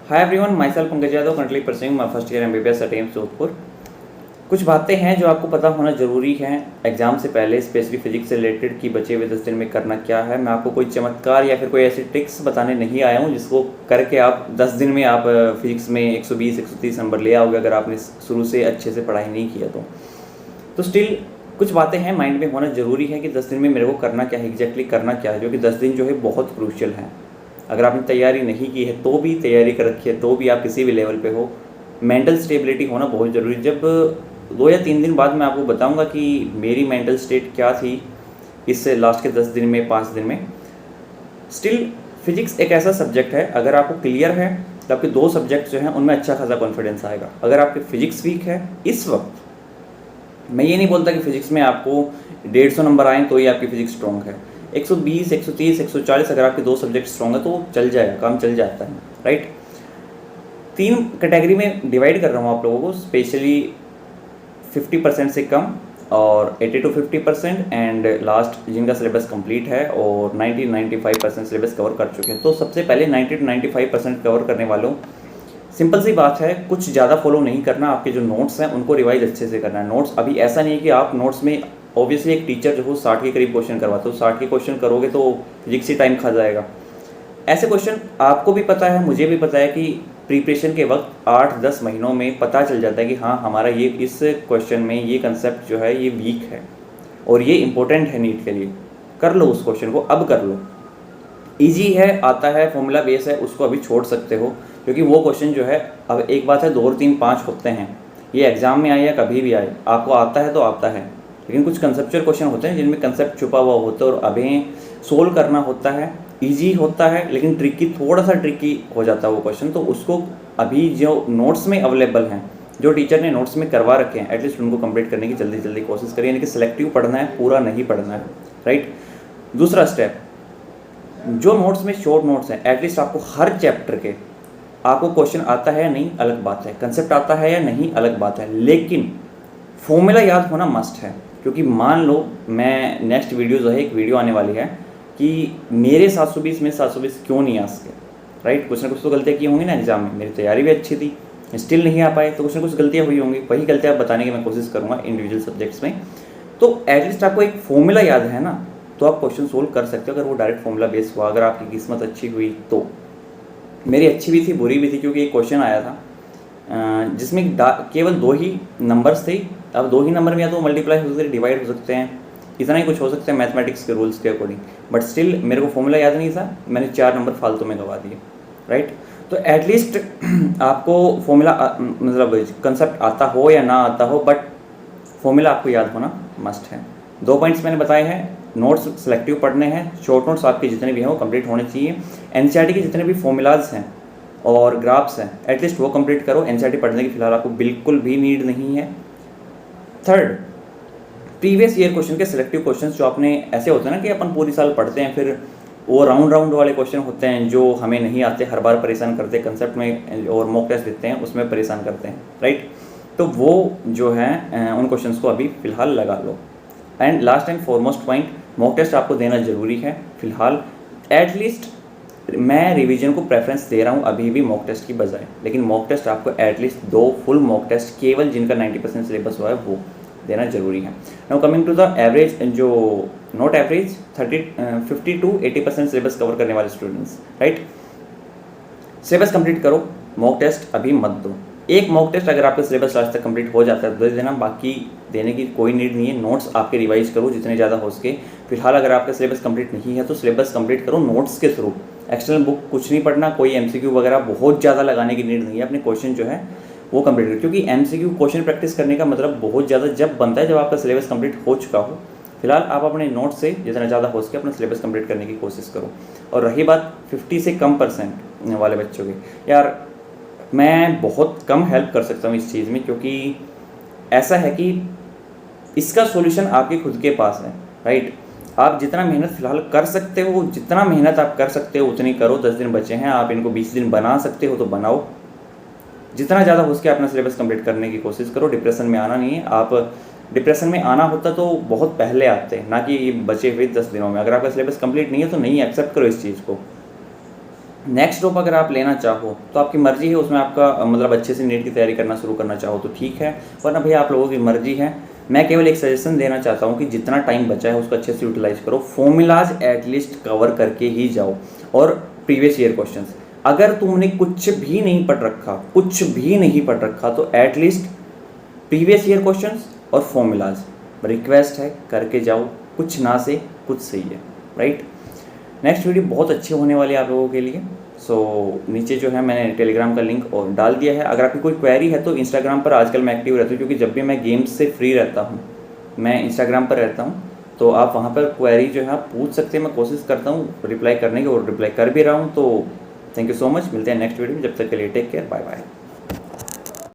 Hi everyone, myself Pankaj Yadav, currently pursuing my first year MBBS at AIIMS Jodhpur. कुछ बातें हैं जो आपको पता होना ज़रूरी है एग्जाम से पहले, स्पेशली फिजिक्स से रिलेटेड कि बचे हुए 10 दिन में करना क्या है। मैं आपको कोई चमत्कार या फिर कोई ऐसी ट्रिक्स बताने नहीं आया हूँ जिसको करके आप 10 दिन में आप फिजिक्स में 120-130 नंबर ले आओगे अगर आपने शुरू से अच्छे से पढ़ाई नहीं किया तो स्टिल कुछ बातें हैं माइंड में होना ज़रूरी है कि 10 दिन में मेरे को करना क्या है, एग्जैक्टली करना क्या है, जो कि 10 दिन जो है बहुत क्रूशियल है। अगर आपने तैयारी नहीं की है तो भी तैयारी कर रखी है, तो भी आप किसी भी लेवल पे हो, मेंटल स्टेबिलिटी होना बहुत ज़रूरी है। जब 2 या 3 दिन बाद मैं आपको बताऊंगा कि मेरी मेंटल स्टेट क्या थी इस लास्ट के 10 दिन में, 5 दिन में। स्टिल फिजिक्स एक ऐसा सब्जेक्ट है, अगर आपको क्लियर है तो आपके 2 सब्जेक्ट जो हैं उनमें अच्छा खासा कॉन्फिडेंस आएगा। अगर आपके फिजिक्स वीक है इस वक्त, मैं ये नहीं बोलता कि फिजिक्स में आपको 150 नंबर आए तो ही आपकी फिजिक्स स्ट्रॉन्ग है। 120, 130, 140 अगर आपके 2 सब्जेक्ट स्ट्रॉन्ग है तो चल जाएगा, काम चल जाता है, राइट। 3 कैटेगरी में डिवाइड कर रहा हूँ आप लोगों को, स्पेशली 50% से कम और 80 to 50% एंड लास्ट जिनका सिलेबस कंप्लीट है और 90-95% सिलेबस कवर कर चुके हैं। तो सबसे पहले 90 to 95% कवर करने वालों, सिंपल सी बात है, कुछ ज़्यादा फॉलो नहीं करना। आपके जो नोट्स हैं उनको रिवाइज अच्छे से करना है। नोट्स अभी ऐसा नहीं है कि आप नोट्स में, ऑब्वियसली एक टीचर जो हो 60 के करीब क्वेश्चन करवाते हो, 60 के क्वेश्चन करोगे तो फिजिक्स ही टाइम खा जाएगा। ऐसे क्वेश्चन आपको भी पता है, मुझे भी पता है कि प्रिपरेशन के वक्त 8-10 महीनों में पता चल जाता है कि हाँ हमारा ये इस क्वेश्चन में ये कंसेप्ट जो है ये वीक है और ये इंपॉर्टेंट है नीट के लिए। कर लो उस क्वेश्चन को, अब कर लो। ईजी है, आता है, फॉर्मूला बेस है, उसको अभी छोड़ सकते हो क्योंकि वो क्वेश्चन जो है, अब एक बात है 2 और 3 5 होते हैं, ये एग्जाम में आए या कभी भी आए, आपको आता है तो आता है। लेकिन कुछ कंसेप्चुअल क्वेश्चन होते हैं जिनमें कंसेप्ट छुपा हुआ होता है और अभी सोल्व करना होता है। ईजी होता है लेकिन ट्रिकी, थोड़ा सा ट्रिकी हो जाता है वो क्वेश्चन। तो उसको अभी जो नोट्स में अवेलेबल हैं, जो टीचर ने नोट्स में करवा रखे हैं, एटलीस्ट उनको कंप्लीट करने की जल्दी जल्दी कोशिश करिए। यानी कि सिलेक्टिव पढ़ना है, पूरा नहीं पढ़ना है, राइट। दूसरा स्टेप, जो नोट्स में शॉर्ट नोट्स हैं, एटलीस्ट आपको हर चैप्टर के आपको क्वेश्चन आता है या नहीं अलग बात है, कंसेप्ट आता है या नहीं अलग बात है, लेकिन फॉर्मूला याद होना मस्ट है। क्योंकि मान लो मैं नेक्स्ट वीडियो जो है, एक वीडियो आने वाली है कि मेरे 720 में 720 क्यों नहीं आ सके, राइट। कुछ ना कुछ तो गलतियाँ की होंगी ना एग्जाम में, मेरी तैयारी भी अच्छी थी, स्टिल नहीं आ पाए, तो कुछ ना कुछ गलतियाँ हुई होंगी। वही गलतियाँ बताने की मैं कोशिश करूँगा इंडिविजुअल सब्जेक्ट्स में। तो एटलीस्ट आपको एक फॉर्मूला याद है ना, तो आप क्वेश्चन सोल्व कर सकते हो अगर वो डायरेक्ट फॉर्मूला बेस हुआ, अगर आपकी किस्मत अच्छी हुई तो। मेरी अच्छी भी थी, बुरी भी थी, क्योंकि एक क्वेश्चन आया था जिसमें केवल 2 ही नंबर्स थे। अब 2 ही नंबर में या तो मल्टीप्लाई हो सकते हैं, डिवाइड हो सकते हैं, इतना ही कुछ हो सकता है मैथमेटिक्स के रूल्स के अकॉर्डिंग। बट स्टिल मेरे को फॉर्मूला याद नहीं था, मैंने 4 नंबर फालतू में गवा दिए, राइट। तो एटलीस्ट आपको फॉर्मूला, मतलब कंसेप्ट आता हो या ना आता हो, बट फॉर्मूला आपको याद होना मस्ट है। 2 पॉइंट्स मैंने बताए हैं, नोट्स सेलेक्टिव पढ़ने हैं, शॉर्ट नोट्स आपके जितने भी हैं वो कंप्लीट होने चाहिए। एनसीईआरटी के जितने भी फॉर्मूलाज हैं और ग्राफ्स हैं, एटलीस्ट वो कंप्लीट करो। एनसीईआरटी पढ़ने की फिलहाल आपको बिल्कुल भी नीड नहीं है। थर्ड, प्रीवियस ईयर क्वेश्चन के सिलेक्टिव क्वेश्चन जो आपने, ऐसे होते हैं ना कि अपन पूरी साल पढ़ते हैं, फिर वो राउंड वाले क्वेश्चन होते हैं जो हमें नहीं आते, हर बार परेशान करते, कंसेप्ट में और मॉक टेस्ट देते हैं उसमें परेशान करते हैं, राइट। तो वो जो है उन क्वेश्चंस को अभी फ़िलहाल लगा लो। And last and foremost point, mock test आपको देना ज़रूरी है फिलहाल। एटलीस्ट मैं रिवीजन को प्रेफरेंस दे रहा हूँ अभी भी मॉक टेस्ट की बजाय, लेकिन मॉक टेस्ट आपको एटलीस्ट 2 फुल मॉक टेस्ट, केवल जिनका 90% सिलेबस हुआ है वो देना जरूरी है। Now coming to the average, जो not average, 50 to 80% syllabus cover करने वाले स्टूडेंट्स, राइट। सिलेबस कंप्लीट करो, मॉक टेस्ट अभी मत दो। एक मॉक टेस्ट अगर आपका सिलेबस लास्ट तक कंप्लीट हो जाता है तो दे देना, बाकी देने की कोई नीड नहीं है। नोट्स आपके रिवाइज करो जितने ज़्यादा हो सके। फिलहाल अगर आपका सिलेबस कंप्लीट नहीं है तो सिलेबस कंप्लीट करो नोट्स के थ्रू, एक्सटर्नल बुक कुछ नहीं पढ़ना, कोई एमसीक्यू वगैरह बहुत ज़्यादा लगाने की नीड नहीं है। अपने क्वेश्चन जो है वो कंप्लीट करो, क्योंकि एमसीक्यू क्वेश्चन प्रैक्टिस करने का मतलब बहुत ज़्यादा जब बनता है जब आपका सिलेबस कंप्लीट हो चुका हो। फिलहाल आप अपने नोट से जितना ज़्यादा हो सके अपना सिलेबस कंप्लीट करने की कोशिश करो। और रही बात 50 से कम % वाले बच्चों की, यार मैं बहुत कम हेल्प कर सकता हूँ इस चीज़ में, क्योंकि ऐसा है कि इसका सॉल्यूशन आपके खुद के पास है, राइट। आप जितना मेहनत फ़िलहाल कर सकते हो, जितना मेहनत आप कर सकते हो उतनी करो। 10 दिन बचे हैं, आप इनको 20 दिन बना सकते हो तो बनाओ। जितना ज़्यादा हो सके अपना सिलेबस कंप्लीट करने की कोशिश करो। डिप्रेशन में आना नहीं है। आप डिप्रेशन में आना होता तो बहुत पहले आते, ना कि बचे हुए 10 दिनों में। अगर आपका सिलेबस कंप्लीट नहीं है तो नहीं एक्सेप्ट करो इस चीज़ को। नेक्स्ट ड्रॉप अगर आप लेना चाहो तो आपकी मर्ज़ी है, उसमें आपका मतलब अच्छे से नीट की तैयारी करना शुरू करना चाहो तो ठीक है, वरना भैया आप लोगों की मर्ज़ी है। मैं केवल एक सजेशन देना चाहता हूँ कि जितना टाइम बचा है उसको अच्छे से यूटिलाइज करो, फॉर्मूलाज एटलीस्ट कवर करके ही जाओ। और प्रीवियस ईयर क्वेश्चंस, अगर तुमने कुछ भी नहीं पढ़ रखा, कुछ भी नहीं पढ़ रखा, तो एटलीस्ट प्रीवियस ईयर क्वेश्चंस और फॉर्मूलाज रिक्वेस्ट है करके जाओ, कुछ ना से कुछ सही है, राइट। नेक्स्ट वीडियो बहुत अच्छी होने वाली है आप लोगों के लिए। सो नीचे जो है मैंने टेलीग्राम का लिंक और डाल दिया है। अगर आपकी कोई क्वेरी है तो इंस्टाग्राम पर आजकल मैं एक्टिव रहता हूँ, क्योंकि जब भी मैं गेम्स से फ्री रहता हूँ मैं इंस्टाग्राम पर रहता हूँ, तो आप वहाँ पर क्वेरी जो है आप पूछ सकते हैं। मैं कोशिश करता हूँ रिप्लाई करने की और रिप्लाई कर भी रहा हूँ। तो थैंक यू सो मच, मिलते हैं नेक्स्ट वीडियो में, जब तक के लिए टेक केयर, बाय बाय।